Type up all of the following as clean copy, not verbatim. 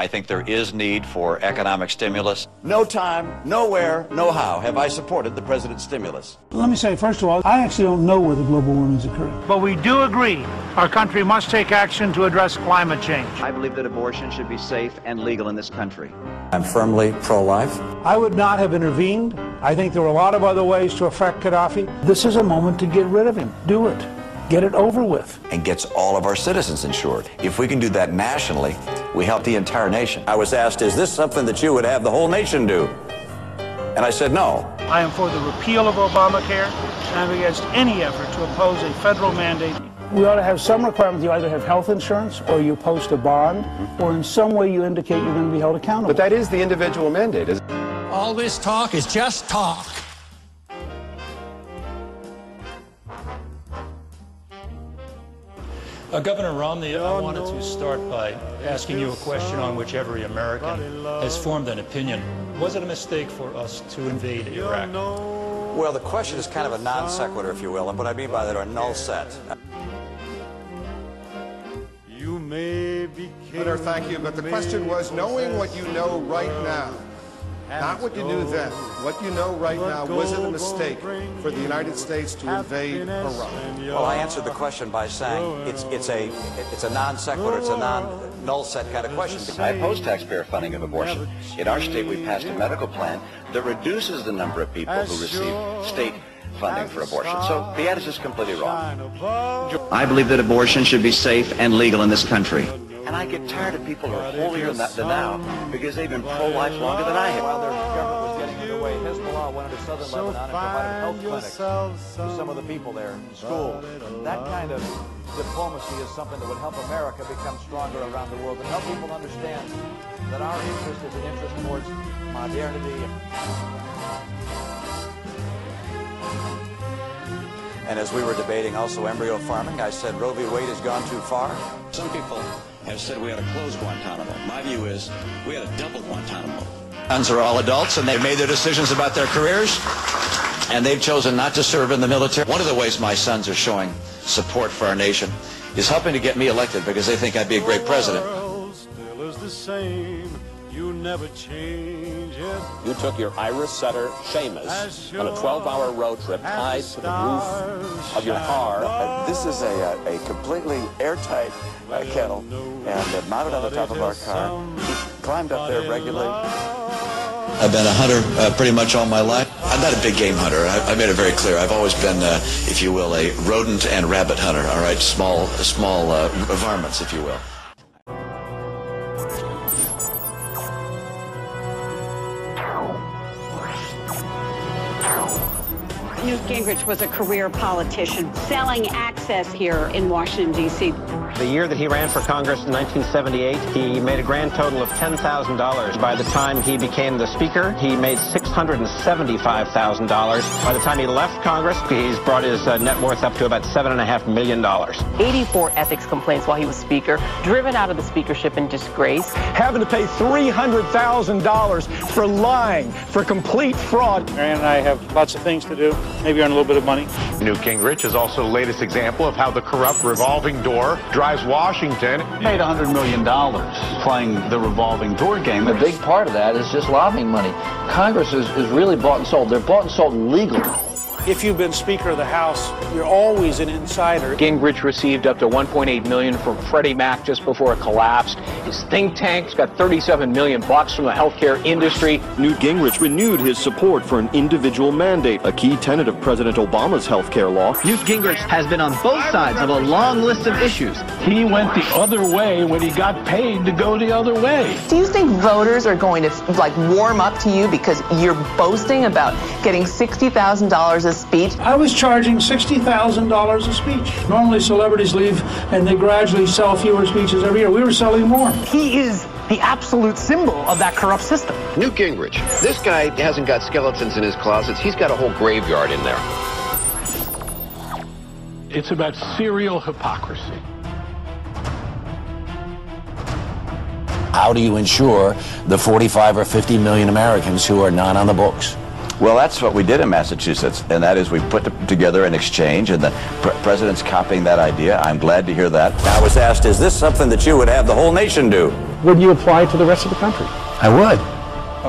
I think there is need for economic stimulus. No time, nowhere, no how have I supported the president's stimulus. Let me say, first of all, I actually don't know where the global warming is occurring. But we do agree our country must take action to address climate change. I believe that abortion should be safe and legal in this country. I'm firmly pro-life. I would not have intervened. I think there were a lot of other ways to affect Gaddafi. This is a moment to get rid of him. Do it. Get it over with. And gets all of our citizens insured. If we can do that nationally, we help the entire nation. I was asked, is this something that you would have the whole nation do? And I said no. I am for the repeal of Obamacare, and I'm against any effort to impose a federal mandate. We ought to have some requirement. You either have health insurance, or you post a bond, or in some way you indicate you're going to be held accountable. But that is the individual mandate. All this talk is just talk. Governor Romney, I wanted to start by asking you a question on which every American has formed an opinion. Was it a mistake for us to invade Iraq? Well, the question is kind of a non sequitur, if you will, and what I mean by that are null set. Senator, thank you, but the question was, knowing what you know right now, not what you knew then, what you know right now, was it a mistake for the United States to invade Iraq? Well, I answered the question by saying it's a non sequitur, it's a null set kind of question. I oppose taxpayer funding of abortion. In our state, we passed a medical plan that reduces the number of people who receive state funding for abortion. So the ad is just completely wrong. I believe that abortion should be safe and legal in this country. And I get tired of people who are holier than thou because they've been pro-life longer than I have. While their government was getting underway, Hezbollah went into southern Lebanon and provided health clinics to some of the people there, schools. That kind of diplomacy is something that would help America become stronger around the world and help people understand that our interest is an interest towards modernity. And as we were debating also embryo farming, I said Roe v. Wade has gone too far. Some people have said we ought to close Guantanamo. My view is we ought to double Guantanamo. Sons are all adults, and they've made their decisions about their careers, and they've chosen not to serve in the military. One of the ways my sons are showing support for our nation is helping to get me elected because they think I'd be a great president. You took your Irish setter, Seamus, on a 12-hour road trip tied to the roof of your car. This is a completely airtight kennel, and mounted on the top of our car. He climbed up there regularly. I've been a hunter pretty much all my life. I'm not a big game hunter. I made it very clear. I've always been, if you will, a rodent and rabbit hunter, all right? Small varmints, if you will. Newt Gingrich was a career politician selling access here in Washington, D.C. The year that he ran for Congress in 1978, he made a grand total of $10,000. By the time he became the Speaker, he made $675,000. By the time he left Congress, he's brought his net worth up to about $7.5 million. 84 ethics complaints while he was Speaker, driven out of the speakership in disgrace. Having to pay $300,000 for lying, for complete fraud. Marianne and I have lots of things to do. Maybe earn a little bit of money. Newt Gingrich is also the latest example of how the corrupt revolving door drives Washington. Made $100 million playing the revolving door game. A big part of that is just lobbying money. Congress is really bought and sold. They're bought and sold legally. If you've been Speaker of the House, you're always an insider. Gingrich received up to $1.8 million from Freddie Mac just before it collapsed. His think tank's got $37 million from the healthcare industry. Newt Gingrich renewed his support for an individual mandate, a key tenet of President Obama's healthcare law. Newt Gingrich has been on both sides of a long list of issues. He went the other way when he got paid to go the other way. Do you think voters are going to warm up to you because you're boasting about getting $60,000 a speech? I was charging $60,000 a speech. Normally celebrities leave and they gradually sell fewer speeches every year. We were selling more. He is the absolute symbol of that corrupt system. Newt Gingrich. This guy hasn't got skeletons in his closets. He's got a whole graveyard in there. It's about serial hypocrisy. How do you ensure the 45 or 50 million Americans who are not on the books? Well, that's what we did in Massachusetts, and that is we put together an exchange, and the president's copying that idea. I'm glad to hear that. I was asked, is this something that you would have the whole nation do? Would you apply to the rest of the country? I would.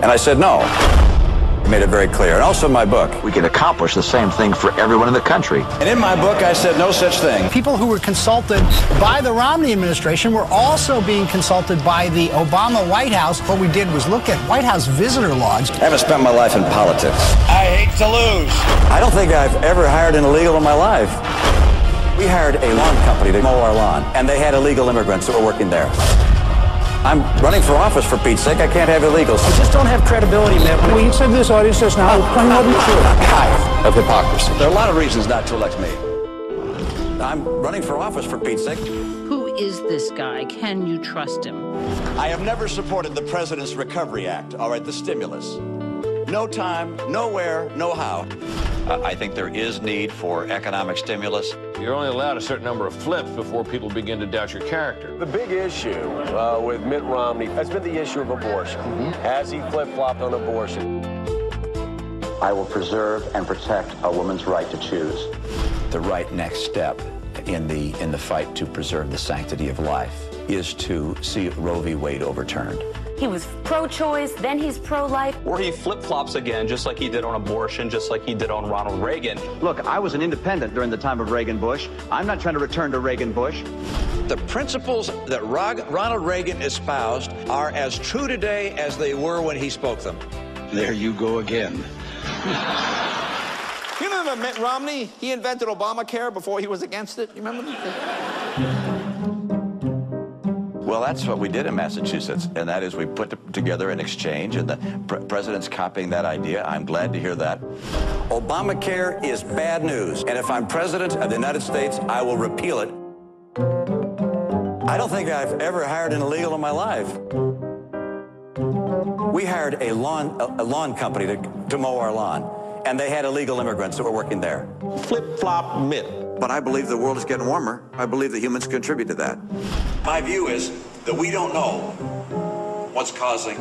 And I said no. I made it very clear. And also in my book, we can accomplish the same thing for everyone in the country. And in my book, I said no such thing. People who were consulted by the Romney administration were also being consulted by the Obama White House. What we did was look at White House visitor logs. I haven't spent my life in politics. I hate to lose. I don't think I've ever hired an illegal in my life. We hired a lawn company to mow our lawn, and they had illegal immigrants that were working there. I'm running for office, for Pete's sake. I can't have illegals. You just don't have credibility, Mitt. Well, you said this audience just now. Plain wasn't true. Of hypocrisy. There are a lot of reasons not to elect me. I'm running for office, for Pete's sake. Who is this guy? Can you trust him? I have never supported the President's Recovery Act, all right, the stimulus. No time, nowhere, no how. I think there is need for economic stimulus. You're only allowed a certain number of flips before people begin to doubt your character. The big issue with Mitt Romney has been the issue of abortion. Has he flip-flopped on abortion? I will preserve and protect a woman's right to choose. The right next step in the fight to preserve the sanctity of life is to see Roe v. Wade overturned. He was pro-choice, then he's pro-life. Or he flip-flops again, just like he did on abortion, just like he did on Ronald Reagan. Look, I was an independent during the time of Reagan-Bush. I'm not trying to return to Reagan-Bush. The principles that Ronald Reagan espoused are as true today as they were when he spoke them. There you go again. You remember Mitt Romney? He invented Obamacare before he was against it. You remember that? Well, that's what we did in Massachusetts, and that is we put together an exchange, and the president's copying that idea. I'm glad to hear that. Obamacare is bad news, and if I'm president of the United States, I will repeal it. I don't think I've ever hired an illegal in my life. We hired a lawn company to mow our lawn, and they had illegal immigrants that were working there. Flip-flop Mitt. But I believe the world is getting warmer. I believe that humans contribute to that. My view is that we don't know what's causing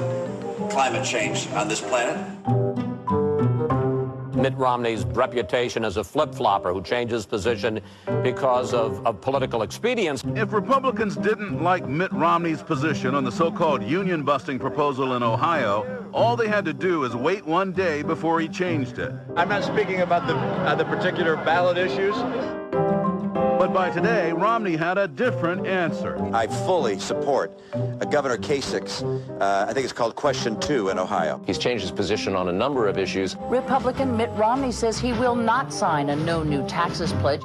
climate change on this planet. Mitt Romney's reputation as a flip-flopper who changes position because of political expedience. If Republicans didn't like Mitt Romney's position on the so-called union-busting proposal in Ohio, all they had to do is wait one day before he changed it. I'm not speaking about the particular ballot issues. But by today, Romney had a different answer. I fully support Governor Kasich's, I think it's called Question 2 in Ohio. He's changed his position on a number of issues. Republican Mitt Romney says he will not sign a no new taxes pledge.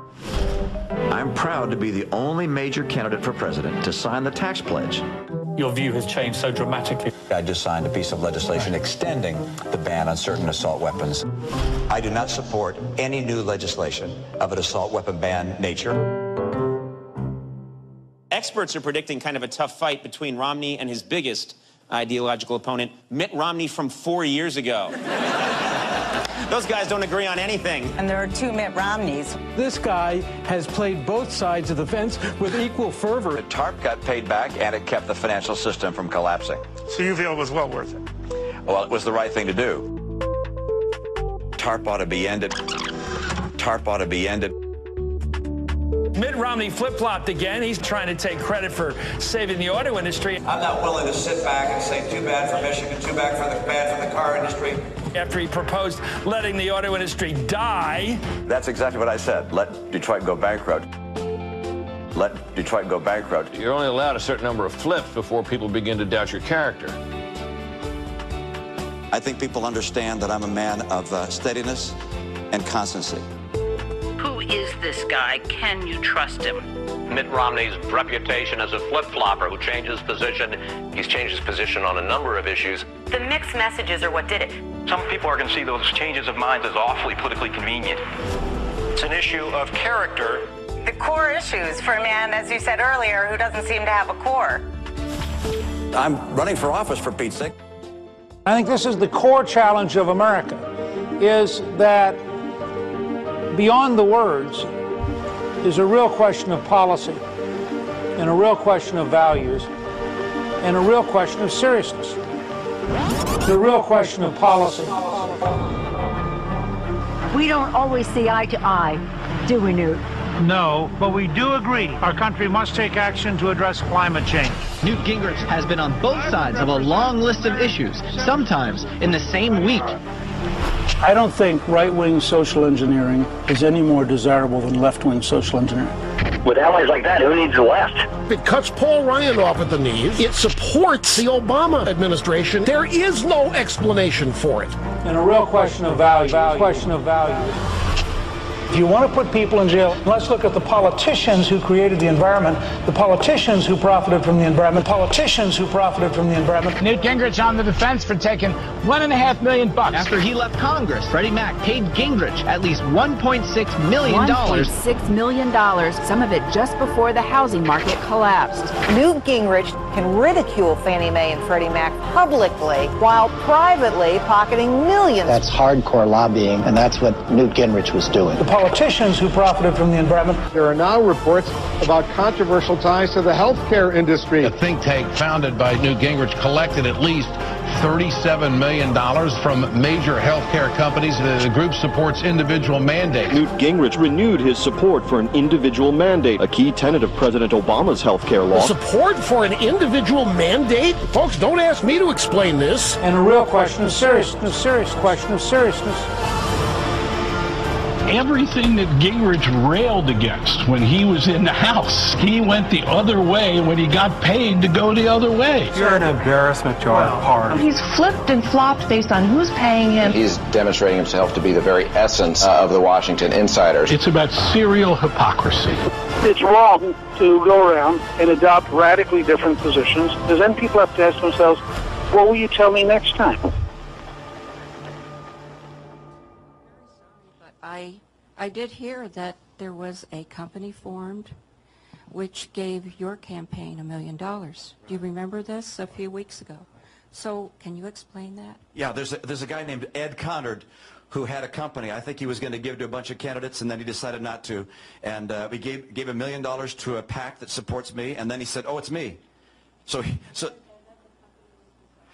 I'm proud to be the only major candidate for president to sign the tax pledge. Your view has changed so dramatically. I just signed a piece of legislation extending the ban on certain assault weapons. I do not support any new legislation of an assault weapon ban nature. Experts are predicting kind of a tough fight between Romney and his biggest ideological opponent, Mitt Romney from 4 years ago. Those guys don't agree on anything. And there are two Mitt Romneys. This guy has played both sides of the fence with equal fervor. The TARP got paid back, and it kept the financial system from collapsing. So you feel it was well worth it? Well, it was the right thing to do. TARP ought to be ended. TARP ought to be ended. Mitt Romney flip-flopped again. He's trying to take credit for saving the auto industry. I'm not willing to sit back and say too bad for Michigan, too bad for the car industry. After he proposed letting the auto industry die. That's exactly what I said. Let Detroit go bankrupt. Let Detroit go bankrupt. You're only allowed a certain number of flips before people begin to doubt your character. I think people understand that I'm a man of steadiness and constancy. Who is this guy? Can you trust him? Mitt Romney's reputation as a flip-flopper who changes position. He's changed his position on a number of issues. The mixed messages are what did it. Some people are going to see those changes of mind as awfully politically convenient. It's an issue of character. The core issues for a man, as you said earlier, who doesn't seem to have a core. I'm running for office, for Pete's sake. I think this is the core challenge of America, is that beyond the words is a real question of policy, and a real question of values, and a real question of seriousness. The real question of policy We don't always see eye to eye, do we, Newt? No, but we do agree our country must take action to address climate change. Newt Gingrich has been on both sides of a long list of issues, sometimes in the same week. I don't think right-wing social engineering is any more desirable than left-wing social engineering. With allies like that, who needs the left? It cuts Paul Ryan off at the knees. It supports the Obama administration. There is no explanation for it. And a real question of value. If you want to put people in jail, let's look at the politicians who created the environment, the politicians who profited from the environment, Newt Gingrich on the defense for taking $1.5 million. After he left Congress, Freddie Mac paid Gingrich at least $1.6 million. $1.6 million, some of it just before the housing market collapsed. Newt Gingrich can ridicule Fannie Mae and Freddie Mac publicly while privately pocketing millions. That's hardcore lobbying, and that's what Newt Gingrich was doing. The politicians who profited from the environment. There are now reports about controversial ties to the healthcare industry. A think tank founded by Newt Gingrich collected at least $37 million from major healthcare companies. The group supports individual mandates. Newt Gingrich renewed his support for an individual mandate, a key tenet of President Obama's healthcare law. Support for an individual mandate? Folks, don't ask me to explain this. And a real question of seriousness. Everything that Gingrich railed against when he was in the House, he went the other way when he got paid to go the other way. You're an embarrassment to our party. He's flipped and flopped based on who's paying him. He's demonstrating himself to be the very essence of the Washington insiders. It's about serial hypocrisy. It's wrong to go around and adopt radically different positions, because then people have to ask themselves, what will you tell me next time? I did hear that there was a company formed which gave your campaign $1 million. Do you remember this a few weeks ago? So can you explain that? Yeah, there's a guy named Ed Conard who had a company. I think he was going to give to a bunch of candidates, and then he decided not to. And we gave $1 million to a PAC that supports me, and then he said, oh, it's me.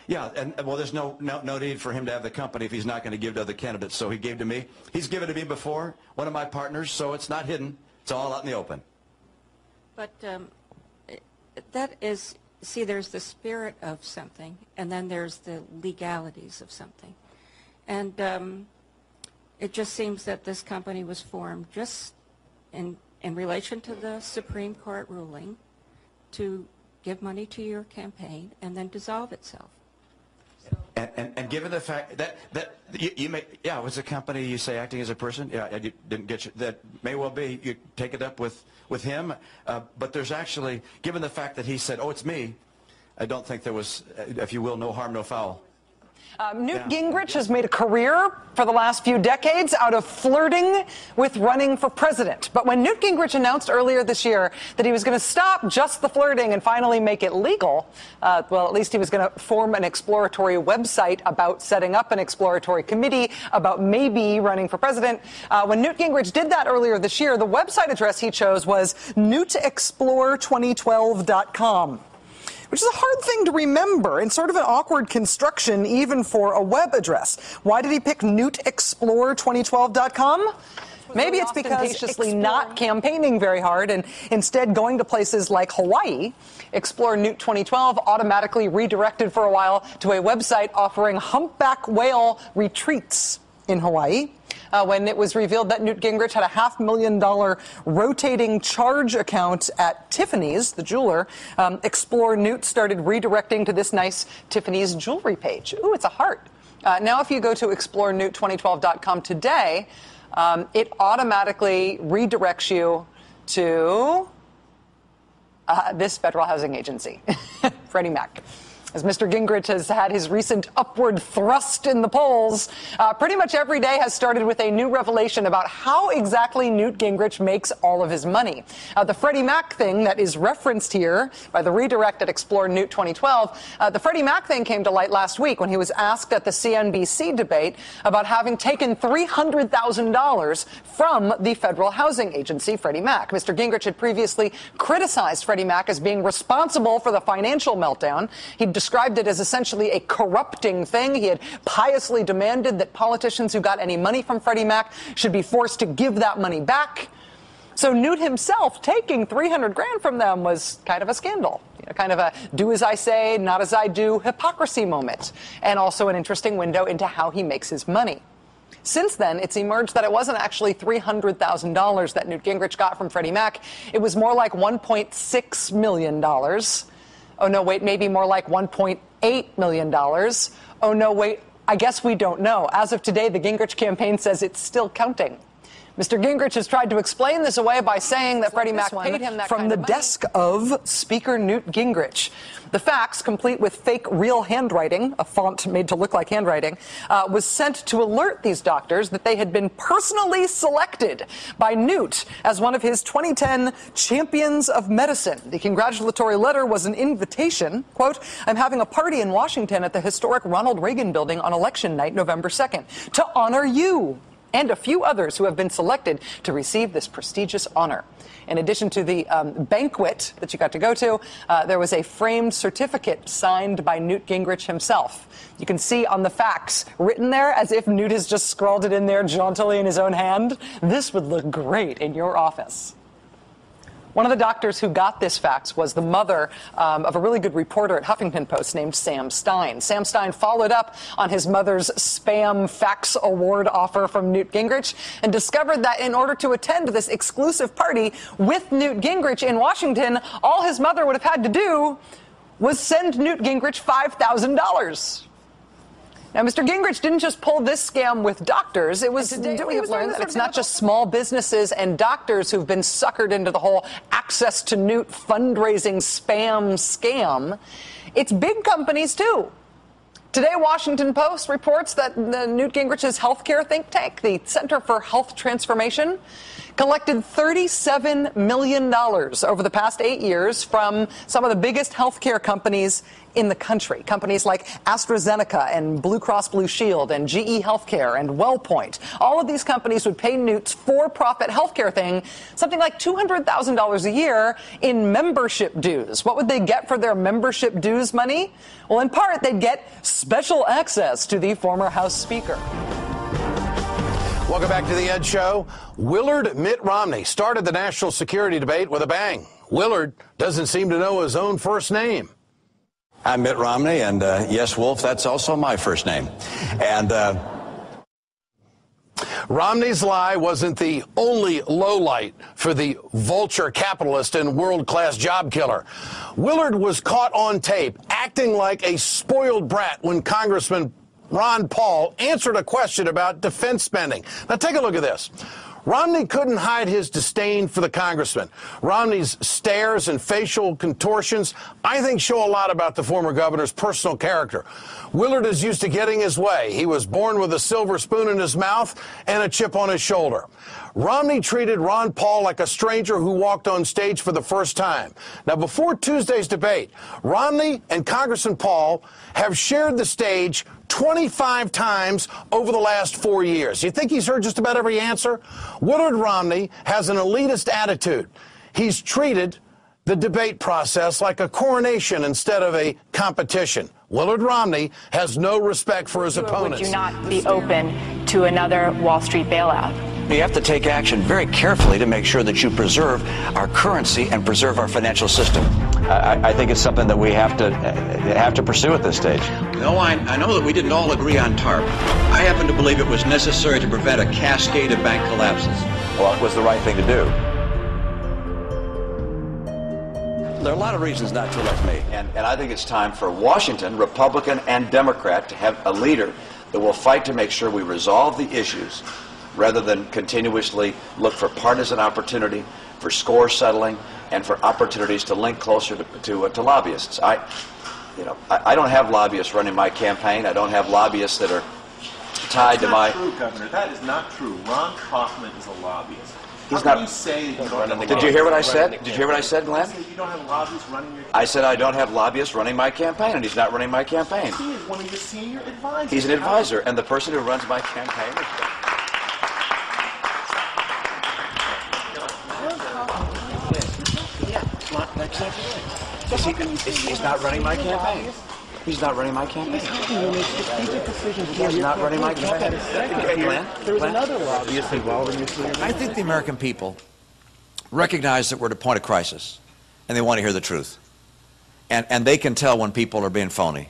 Yeah, and well, there's no need for him to have the company if he's not going to give to other candidates. So he gave to me. He's given to me before, one of my partners, so it's not hidden. It's all out in the open. But that is, see, there's the spirit of something, and then there's the legalities of something. And it just seems that this company was formed just in relation to the Supreme Court ruling to give money to your campaign and then dissolve itself. And given the fact that you may, yeah, was a company you say acting as a person? Yeah, I didn't get you. That may well be. You take it up with him, but there's actually, given the fact that he said, "Oh, it's me," I don't think there was, if you will, no harm, no foul. Newt Gingrich has made a career for the last few decades out of flirting with running for president. But when Newt Gingrich announced earlier this year that he was going to stop just the flirting and finally make it legal, well, at least he was going to form an exploratory website about setting up an exploratory committee about maybe running for president. When Newt Gingrich did that earlier this year, the website address he chose was newtexplore2012.com. Which is a hard thing to remember and sort of an awkward construction even for a web address. Why did he pick newtexplore2012.com? Maybe it's because he's not campaigning very hard and instead going to places like Hawaii. Explore Newt 2012 automatically redirected for a while to a website offering humpback whale retreats in Hawaii. When it was revealed that Newt Gingrich had a $500,000 rotating charge account at Tiffany's, the jeweler, Explore Newt started redirecting to this nice Tiffany's jewelry page. Ooh, it's a heart. Now, if you go to explorenewt2012.com today, it automatically redirects you to this federal housing agency, Freddie Mac. As Mr. Gingrich has had his recent upward thrust in the polls, pretty much every day has started with a new revelation about how exactly Newt Gingrich makes all of his money. The Freddie Mac thing that is referenced here by the redirect at Explore Newt 2012, the Freddie Mac thing came to light last week when he was asked at the CNBC debate about having taken $300,000 from the federal housing agency, Freddie Mac. Mr. Gingrich had previously criticized Freddie Mac as being responsible for the financial meltdown. He described it as essentially a corrupting thing. He had piously demanded that politicians who got any money from Freddie Mac should be forced to give that money back. So Newt himself taking $300 grand from them was kind of a scandal, kind of a do as I say, not as I do hypocrisy moment, and also an interesting window into how he makes his money. Since then, it's emerged that it wasn't actually $300,000 that Newt Gingrich got from Freddie Mac. It was more like $1.6 million. Oh, no, wait, maybe more like $1.8 million. Oh, no, wait, I guess we don't know. As of today, the Gingrich campaign says it's still counting. Mr. Gingrich has tried to explain this away by saying that Freddie Mac paid him that from the desk of Speaker Newt Gingrich. The fax, complete with fake real handwriting, a font made to look like handwriting, was sent to alert these doctors that they had been personally selected by Newt as one of his 2010 champions of medicine. The congratulatory letter was an invitation. Quote, I'm having a party in Washington at the historic Ronald Reagan building on election night, November 2nd, to honor you and a few others who have been selected to receive this prestigious honor. In addition to the banquet that you got to go to, there was a framed certificate signed by Newt Gingrich himself. You can see on the fax, written there as if Newt has just scrawled it in there jauntily in his own hand. This would look great in your office. One of the doctors who got this fax was the mother of a really good reporter at Huffington Post named Sam Stein. Sam Stein followed up on his mother's spam fax award offer from Newt Gingrich and discovered that in order to attend this exclusive party with Newt Gingrich in Washington, all his mother would have had to do was send Newt Gingrich $5,000. Now, Mr. Gingrich didn't just pull this scam with doctors. It was today we have learned that it's not just small businesses and doctors who've been suckered into the whole access to Newt fundraising spam scam. It's big companies, too. Today, Washington Post reports that the Newt Gingrich's healthcare think tank, the Center for Health Transformation, collected $37 million over the past 8 years from some of the biggest healthcare companies in the country. Companies like AstraZeneca and Blue Cross Blue Shield and GE Healthcare and WellPoint. All of these companies would pay Newt's for-profit healthcare thing something like $200,000 a year in membership dues. What would they get for their membership dues money? Well, in part, they'd get special access to the former House Speaker. Welcome back to The Ed Show. Willard Mitt Romney started the national security debate with a bang. Willard doesn't seem to know his own first name. I'm Mitt Romney, and yes, Wolf, that's also my first name. And Romney's lie wasn't the only lowlight for the vulture capitalist and world-class job killer. Willard was caught on tape acting like a spoiled brat when Congressman Ron Paul answered a question about defense spending. Now take a look at this. Romney couldn't hide his disdain for the congressman. Romney's stares and facial contortions, I think, show a lot about the former governor's personal character. Willard is used to getting his way. He was born with a silver spoon in his mouth and a chip on his shoulder. Romney treated Ron Paul like a stranger who walked on stage for the first time. Now, before Tuesday's debate, Romney and Congressman Paul have shared the stage 25 times over the last 4 years. You think he's heard just about every answer? Willard Romney has an elitist attitude. He's treated the debate process like a coronation instead of a competition. Willard Romney has no respect for his opponents. Would you not be open to another Wall Street bailout? you have to take action very carefully to make sure that you preserve our currency and preserve our financial system. I think it's something that we have to pursue at this stage. No, I know that we didn't all agree on TARP. I happen to believe it was necessary to prevent a cascade of bank collapses. Well, it was the right thing to do. There are a lot of reasons not to elect me, and I think it's time for Washington, Republican and Democrat, to have a leader that will fight to make sure we resolve the issues rather than continuously look for partisan opportunity, for score settling, and for opportunities to link closer to lobbyists. I don't have lobbyists running my campaign. I don't have lobbyists that are tied to my... That's not true, Governor. That is not true. Ron Kaufman is a lobbyist. He's How not. can you say that you don't have Did you hear what I said? Did you hear what I said, Glenn? You said you don't have lobbyists running your campaign. I said I don't have lobbyists running my campaign, and he's not running my campaign. He is one of your senior advisors. He's an advisor, and the person who runs my campaign is... He's not running my campaign. He's not running my campaign. He's not running my campaign. There was another lobbyist involved in nuclear. I think the American people recognize that we're at a point of crisis, and they want to hear the truth. And they can tell when people are being phony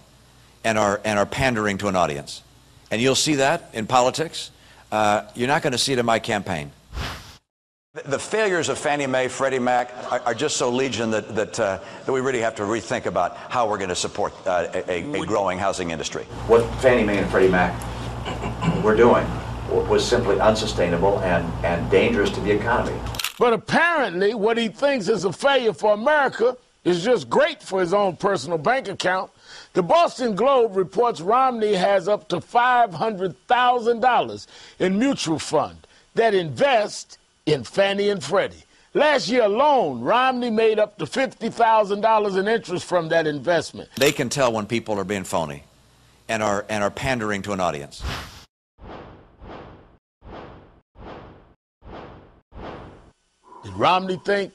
and are pandering to an audience. And you'll see that in politics. You're not going to see it in my campaign. The failures of Fannie Mae, Freddie Mac are just so legion that we really have to rethink about how we're going to support a growing housing industry. What Fannie Mae and Freddie Mac were doing was simply unsustainable and dangerous to the economy. But apparently what he thinks is a failure for America is just great for his own personal bank account. The Boston Globe reports Romney has up to $500,000 in mutual fund that invest in Fannie and Freddie. Last year alone, Romney made up to $50,000 in interest from that investment. They can tell when people are being phony and are pandering to an audience. Did Romney think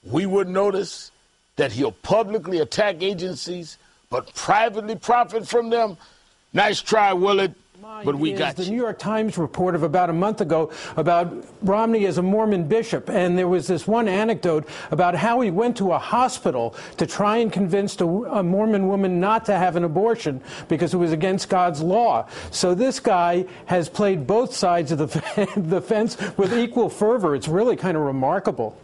we would notice that he'll publicly attack agencies but privately profit from them? Nice try, Willard, but we got you. The New York Times report of about a month ago about Romney as a Mormon bishop, and there was this one anecdote about how he went to a hospital to try and convince a Mormon woman not to have an abortion because it was against God's law. So this guy has played both sides of the fence with equal fervor. It's really kind of remarkable.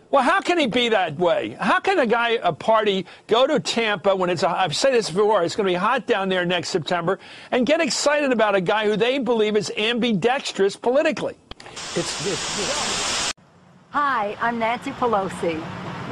Well, how can he be that way? How can a party go to Tampa when I've said this before, it's going to be hot down there next September, and get excited about a guy who they believe is ambidextrous politically? Hi, I'm Nancy Pelosi,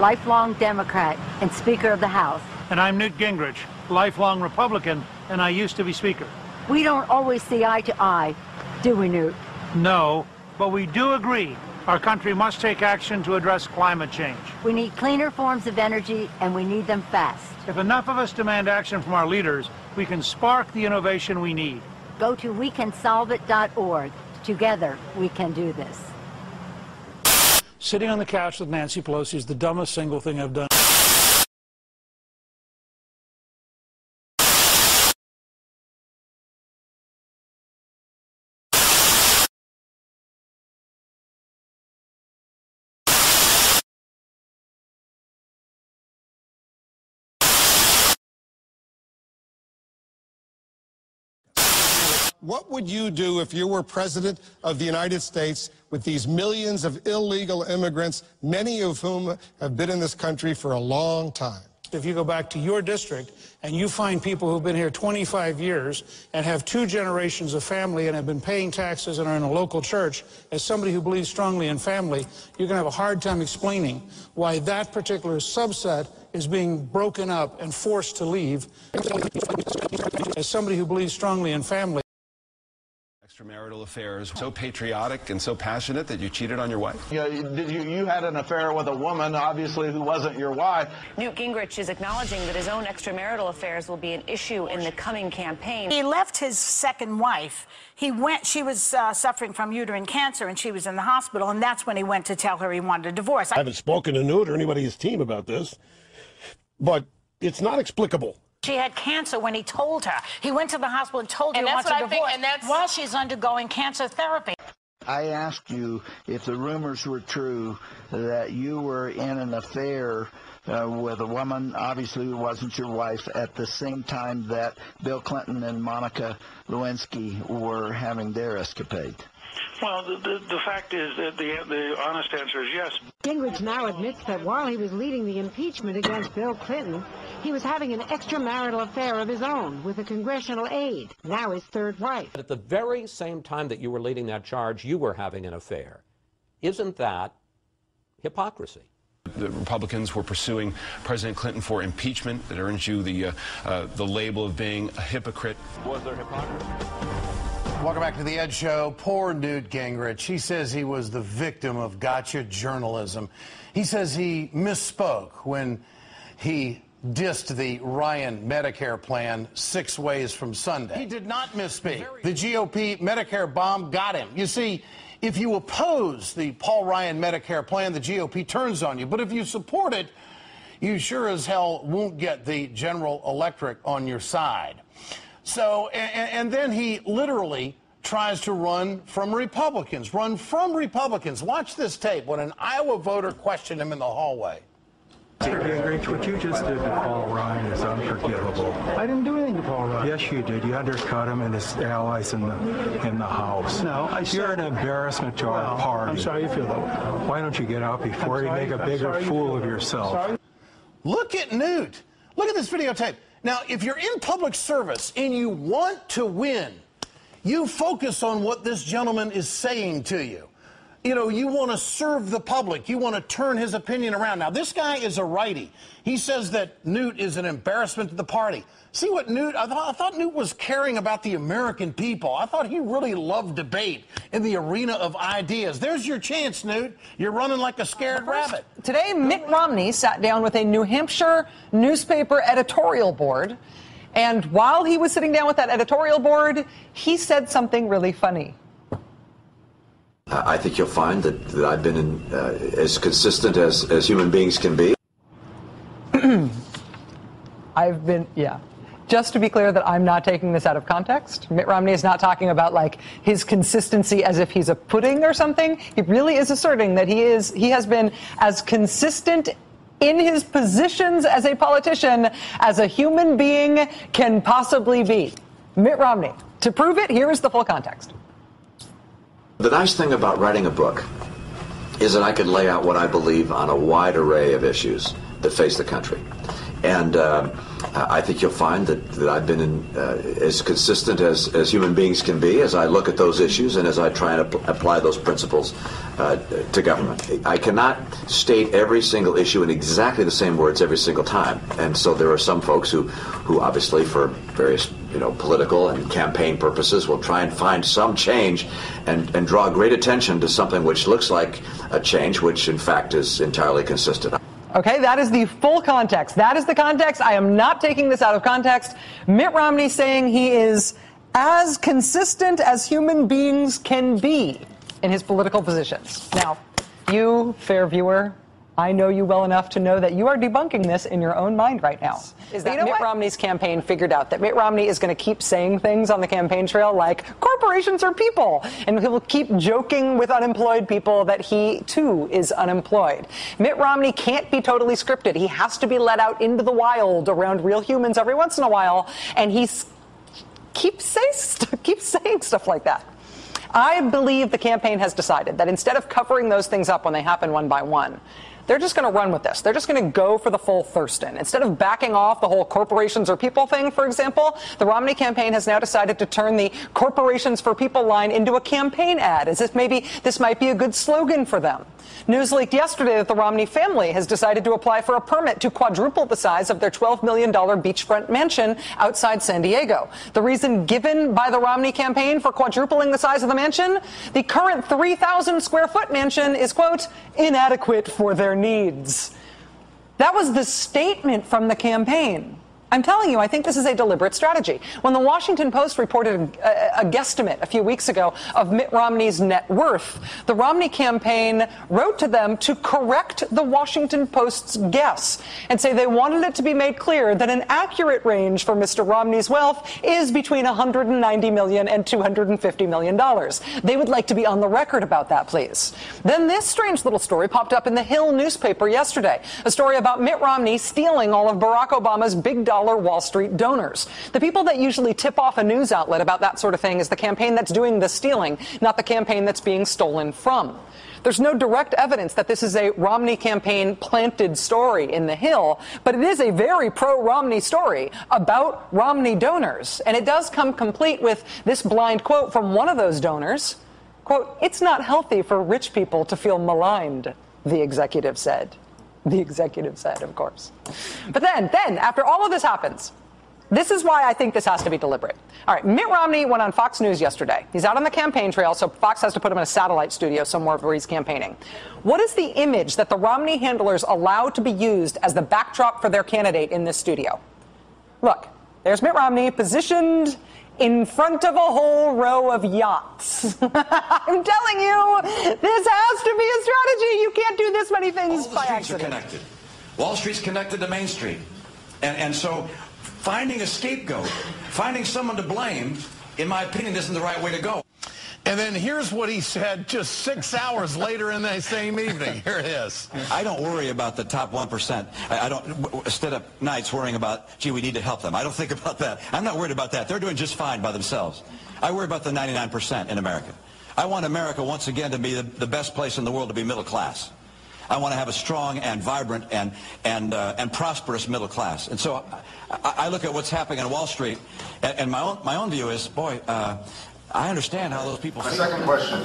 lifelong Democrat and Speaker of the House. And I'm Newt Gingrich, lifelong Republican, and I used to be Speaker. We don't always see eye to eye, do we, Newt? No, but we do agree our country must take action to address climate change. We need cleaner forms of energy, and we need them fast. If enough of us demand action from our leaders, we can spark the innovation we need. Go to wecansolveit.org. Together, we can do this. Sitting on the couch with Nancy Pelosi is the dumbest single thing I've done. What would you do if you were president of the United States with these millions of illegal immigrants, many of whom have been in this country for a long time? If you go back to your district and you find people who've been here 25 years and have 2 generations of family and have been paying taxes and are in a local church, as somebody who believes strongly in family, you're going to have a hard time explaining why that particular subset is being broken up and forced to leave. As somebody who believes strongly in family. Extramarital affairs, so patriotic and so passionate that you cheated on your wife? You had an affair with a woman, obviously, who wasn't your wife. Newt Gingrich is acknowledging that his own extramarital affairs will be an issue in the coming campaign. He left his second wife. She was suffering from uterine cancer, and she was in the hospital, and that's when he went to tell her he wanted a divorce. I haven't spoken to Newt or anybody in his team about this, but it's not explicable. She had cancer when he told her. He went to the hospital and told her he wants a divorce while she's undergoing cancer therapy. I asked you if the rumors were true that you were in an affair with a woman, obviously who wasn't your wife, at the same time that Bill Clinton and Monica Lewinsky were having their escapade. Well, the fact is that the honest answer is yes. Gingrich now admits that while he was leading the impeachment against Bill Clinton, he was having an extramarital affair of his own with a congressional aide, now his third wife. But at the very same time that you were leading that charge, you were having an affair. Isn't that hypocrisy? The Republicans were pursuing President Clinton for impeachment that earns you the label of being a hypocrite. Was there hypocrisy? Welcome back to The Ed Show. Poor Newt Gingrich. He says he was the victim of gotcha journalism. He says he misspoke when he dissed the Ryan Medicare plan 6 ways from Sunday. He did not misspeak. The GOP Medicare bomb got him. You see, if you oppose the Paul Ryan Medicare plan, the GOP turns on you. But if you support it, you sure as hell won't get the General Electric on your side. So, and then he literally tries to run from Republicans. Watch this tape when an Iowa voter questioned him in the hallway. Mr. Gingrich, what you just did to Paul Ryan is unforgivable. I didn't do anything to Paul Ryan. Yes, you did. You undercut him and his allies in the House. No, You're an embarrassment to our party. I'm sorry you feel that way. Why don't you get out before you make a bigger fool of yourself? Look at Newt. Look at this videotape. Now, if you're in public service and you want to win, you focus on what this gentleman is saying to you. You know, you want to serve the public. You want to turn his opinion around. Now, this guy is a righty. He says that Newt is an embarrassment to the party. See what Newt, I thought Newt was caring about the American people. I thought he really loved debate in the arena of ideas. There's your chance, Newt. You're running like a scared rabbit. Today, Mitt Romney sat down with a New Hampshire newspaper editorial board. And while he was sitting down with that editorial board, he said something really funny. I think you'll find that I've been as consistent as human beings can be. Just to be clear that I'm not taking this out of context. Mitt Romney is not talking about like his consistency as if he's a pudding or something. He really is asserting that he has been as consistent in his positions as a politician as a human being can possibly be. Mitt Romney. To prove it, here is the full context. The nice thing about writing a book is that I could lay out what I believe on a wide array of issues that face the country. And I think you'll find that I've been as consistent as human beings can be as I look at those issues and as I try and apply those principles to government. I cannot state every single issue in exactly the same words every single time. And so there are some folks who obviously for various political and campaign purposes will try and find some change and draw great attention to something which looks like a change which in fact is entirely consistent. Okay, that is the full context. That is the context. I am not taking this out of context. Mitt Romney saying he is as consistent as human beings can be in his political positions. Now, you, fair viewer, I know you well enough to know that you are debunking this in your own mind right now. Is that Mitt Romney's campaign figured out that Mitt Romney is going to keep saying things on the campaign trail like corporations are people, and he will keep joking with unemployed people that he too is unemployed. Mitt Romney can't be totally scripted. He has to be let out into the wild around real humans every once in a while, and he keeps saying stuff like that. I believe the campaign has decided that instead of covering those things up when they happen one by one, they're just going to run with this. They're just going to go for the full Thurston. Instead of backing off the whole corporations or people thing, for example, the Romney campaign has now decided to turn the corporations for people line into a campaign ad, as if maybe this might be a good slogan for them. News leaked yesterday that the Romney family has decided to apply for a permit to quadruple the size of their $12 million beachfront mansion outside San Diego. The reason given by the Romney campaign for quadrupling the size of the mansion? The current 3,000 square foot mansion is, quote, inadequate for their needs. That was the statement from the campaign. I'm telling you, I think this is a deliberate strategy. When the Washington Post reported a guesstimate a few weeks ago of Mitt Romney's net worth, the Romney campaign wrote to them to correct the Washington Post's guess and say they wanted it to be made clear that an accurate range for Mr. Romney's wealth is between $190 million and $250 million. They would like to be on the record about that, please. Then this strange little story popped up in the Hill newspaper yesterday, a story about Mitt Romney stealing all of Barack Obama's big dollar Wall Street donors. The people that usually tip off a news outlet about that sort of thing is the campaign that's doing the stealing, not the campaign that's being stolen from. There's no direct evidence that this is a Romney campaign planted story in the Hill, but it is a very pro-Romney story about Romney donors. And it does come complete with this blind quote from one of those donors. Quote, "It's not healthy for rich people to feel maligned," the executive said. The executive said, of course. But then, after all of this happens, this is why I think this has to be deliberate. All right, Mitt Romney went on Fox News yesterday. He's out on the campaign trail, so Fox has to put him in a satellite studio somewhere where he's campaigning. What is the image that the Romney handlers allowed to be used as the backdrop for their candidate in this studio? Look, there's Mitt Romney positioned in front of a whole row of yachts. I'm telling you, this has to be a strategy. You can't do this many things by accident. All the streets are connected. Wall Street's connected to Main Street. And so finding a scapegoat, finding someone to blame, in my opinion, isn't the right way to go. And then here's what he said just 6 hours later in the same evening. Here it is. I don't worry about the top 1%. I don't sit up nights worrying about, gee, we need to help them. I don't think about that. I'm not worried about that. They're doing just fine by themselves. I worry about the 99% in America. I want America once again to be the best place in the world to be middle class. I want to have a strong and vibrant and prosperous middle class. And so I look at what's happening on Wall Street, and my own view is, boy, I understand how those people feel. My second question,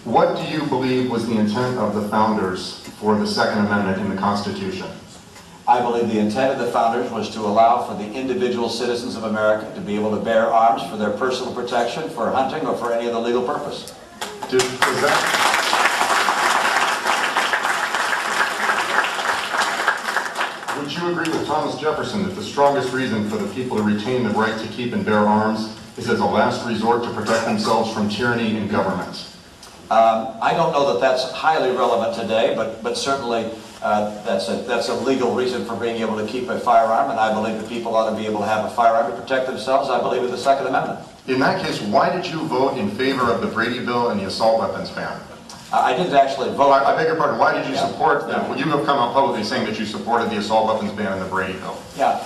what do you believe was the intent of the founders for the Second Amendment in the Constitution? I believe the intent of the founders was to allow for the individual citizens of America to be able to bear arms for their personal protection, for hunting, or for any other legal purpose. Would you agree with Thomas Jefferson that the strongest reason for the people to retain the right to keep and bear arms is as a last resort to protect themselves from tyranny and government? I don't know that that's highly relevant today, but certainly that's a legal reason for being able to keep a firearm, and I believe that people ought to be able to have a firearm to protect themselves. I believe in the Second Amendment. In that case, why did you vote in favor of the Brady Bill and the assault weapons ban? I didn't actually vote. I beg your pardon, why did you support them? Well, you have come out publicly saying that you supported the assault weapons ban and the Brady Bill. Yeah,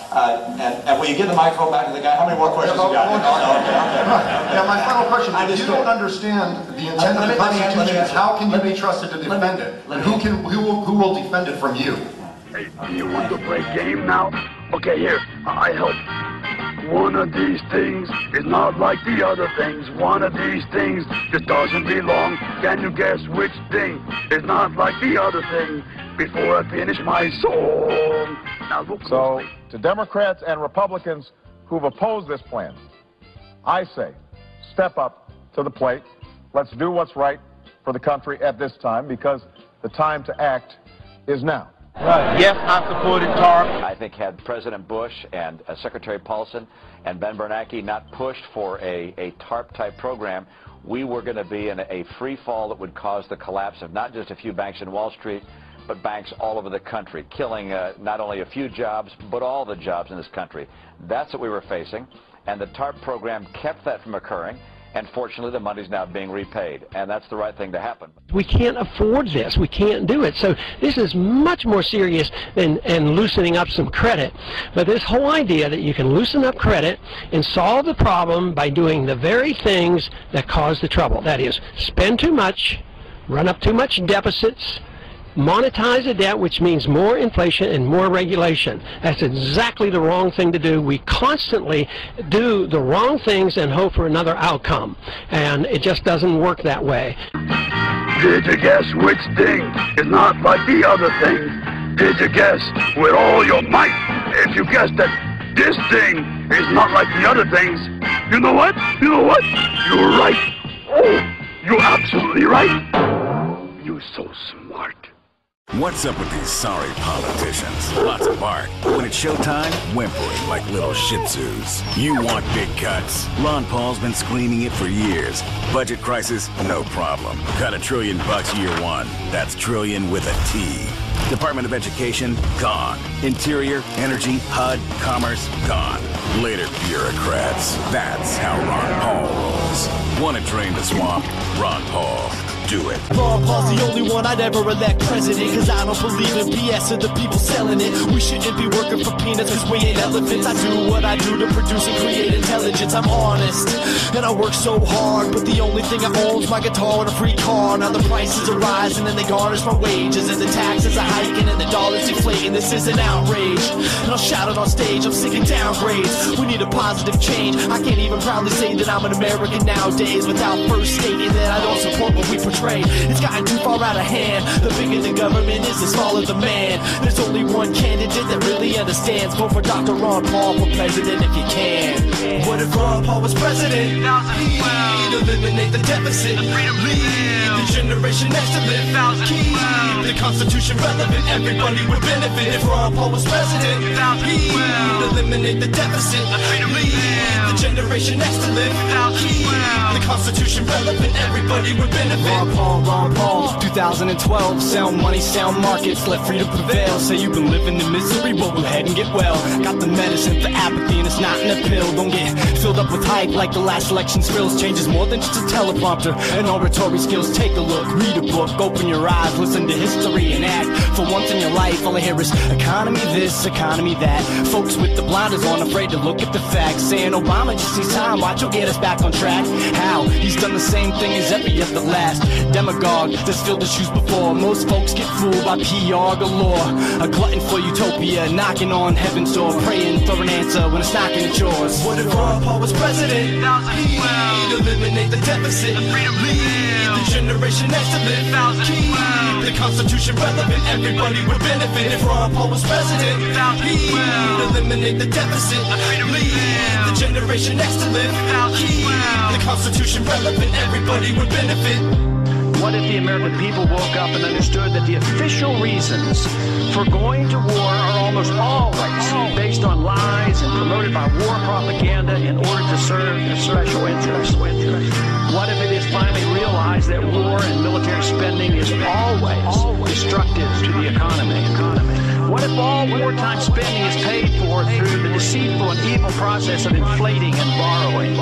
and will you give the microphone back to the guy? How many more questions you got? Yeah, my final question, if you don't understand the intent of the Constitution, how can you be trusted to defend it? And who will defend it from you? Hey, do you want to play game now? Okay, here, I help. One of these things is not like the other things. One of these things just doesn't belong. Can you guess which thing is not like the other thing? Before I finish my song. Now look closely. So, to Democrats and Republicans who've opposed this plan, I say, step up to the plate. Let's do what's right for the country at this time, because the time to act is now. Yes, I supported TARP. I think had President Bush and Secretary Paulson and Ben Bernanke not pushed for a TARP-type program, we were going to be in a free fall that would cause the collapse of not just a few banks in Wall Street, but banks all over the country, killing not only a few jobs, but all the jobs in this country. That's what we were facing, and the TARP program kept that from occurring. And fortunately, the money's now being repaid, and that's the right thing to happen. We can't afford this. We can't do it. So this is much more serious than loosening up some credit. But this whole idea that you can loosen up credit and solve the problem by doing the very things that cause the trouble. That is, spend too much, run up too much deficits, monetize the debt, which means more inflation and more regulation. That's exactly the wrong thing to do. We constantly do the wrong things and hope for another outcome, and it just doesn't work that way. Did you guess which thing is not like the other thing? Did you guess with all your might? If you guessed that this thing is not like the other things, you know what? You know what? You're right. Oh, you're absolutely right. You're so smart. What's up with these sorry politicians? Lots of bark. When it's showtime, whimpering like little shih tzus. You want big cuts. Ron Paul's been screaming it for years. Budget crisis? No problem. Cut $1 trillion year one. That's trillion with a T. Department of Education? Gone. Interior, Energy, HUD, Commerce? Gone. Later, bureaucrats. That's how Ron Paul rolls. Want to drain the swamp? Ron Paul. Do it. Ron Paul's the only one I'd ever elect president, cause I don't believe in BS and the people selling it. We shouldn't be working for peanuts cause we ain't elephants. I do what I do to produce and create intelligence. I'm honest, and I work so hard, but the only thing I own's my guitar and a free car. Now the prices are rising and they garnish my wages, and the taxes are hiking and the dollar's deflating. This is an outrage, and I'll shout it on stage, I'm sick of downgrades. We need a positive change. I can't even proudly say that I'm an American nowadays without first stating that I don't support what we portray. It's gotten too far out of hand. The bigger the government is, the smaller the man. There's only one candidate that really understands. Vote for Dr. Ron Paul for president if you can. What if Ron Paul was president? He'd eliminate the deficit, lead the generation next to live, keep the Constitution relevant. Everybody would benefit if Ron Paul was president. He'd eliminate the deficit, lead the generation next to live, keep the Constitution relevant. Everybody would benefit. Ron Paul, 2012. Sound money, sound markets, let freedom prevail. Say you've been living in misery, well, go ahead and get well. Got the medicine for apathy and it's not in a pill. Don't get filled up with hype like the last election spills. Changes more than just a teleprompter and oratory skills. Take a look, read a book, open your eyes, listen to history and act. For once in your life, all I hear is economy this, economy that. Folks with the blinders on, afraid to look at the facts. Saying Obama just needs time, watch he'll get us back on track. How? He's done the same thing as every other last demagogue that's filled his shoes before. Most folks get fooled by PR galore. A glutton for utopia, knocking on heaven's door, praying for an answer when it's knocking at yours. What if Ron Paul was president? He'd eliminate the deficit, lead the generation next to live. Keep the Constitution relevant, everybody would benefit. If Ron Paul was president, he'd eliminate the deficit, lead the generation next to live. Keep the Constitution relevant, everybody would benefit. What if the American people woke up and understood that the official reasons for going to war are almost always based on lies and promoted by war propaganda in order to serve special interests? What if it is finally realized that war and military spending is always destructive to the economy? What if all wartime spending is paid for through the deceitful and evil process of inflating and borrowing?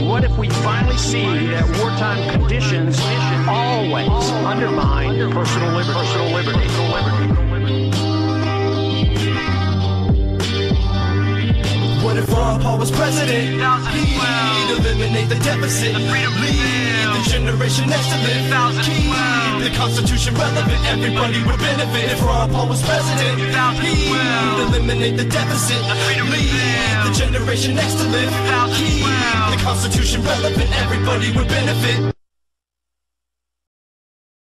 What if we finally see that wartime conditions always undermine personal liberty? What if Ron Paul was president? He'd eliminate the deficit, lead the generation next to live. Keep the Constitution relevant, everybody would benefit. If Ron Paul was president, he'd eliminate the deficit, lead the generation next to live. Keep the Constitution relevant, everybody would benefit.